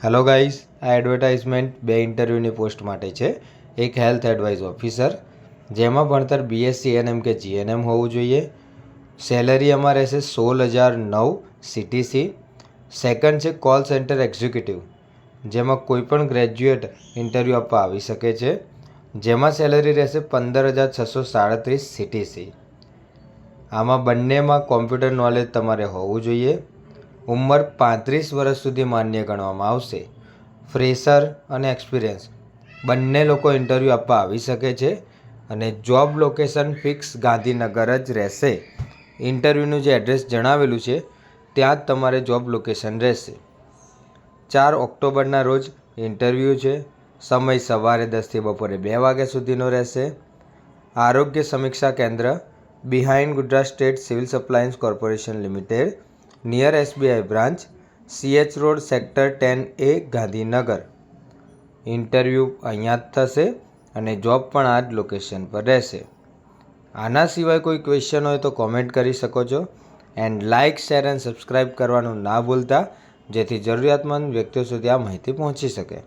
Hello guys, આ advertisement બે ઇન્ટરવ્યૂની post માટે છે. એક હેલ્થ એડવાઇઝ ઓફિસર, જેમાં ભણતર બીએસસી એનએમ કે જીએનએમ હોવું જોઈએ. સેલરી એમાં રહેશે 16,009 CTC. સેકન્ડ છે કોલ સેન્ટર એક્ઝિક્યુટિવ, જેમાં કોઈ પણ ગ્રેજ્યુએટ ઇન્ટરવ્યૂ આપવા આવી શકે છે, જેમાં સેલરી રહેશે 15,637 CTC. આમાં બંનેમાં કોમ્પ્યુટર નોલેજ તમારે હોવું જોઈએ. ઉંમર 35 વર્ષ સુધી માન્ય ગણવામાં આવશે. ફ્રેશર અને એક્સપિરિયન્સ બંને લોકો ઇન્ટરવ્યૂ આપવા આવી શકે છે અને જોબ લોકેશન ફિક્સ ગાંધીનગર જ રહેશે. ઇન્ટરવ્યૂનું જે એડ્રેસ જણાવેલું છે ત્યાં જ તમારે જોબ લોકેશન રહેશે. 4 ઓક્ટોબરના રોજ ઇન્ટરવ્યૂ છે. સમય સવારે 10 થી બપોરે 2 વાગ્યા સુધીનો રહેશે. આરોગ્ય સમીક્ષા કેન્દ્ર, behind Gujarat state civil supplies corporation limited, near SBI branch, CH road, sector 10A, Gandhinagar. Interview અહીંયા જ થશે અને જોબ પણ આ જ લોકેશન પર રહેશે. આના સિવાય કોઈ ક્વેશ્ચન હોય તો કોમેન્ટ કરી શકો છો. And like, share and subscribe કરવાનું ના ભૂલતા, જેથી જરૂરિયાતમંદ વ્યક્તિઓ સુધી આ માહિતી પહોંચી શકે.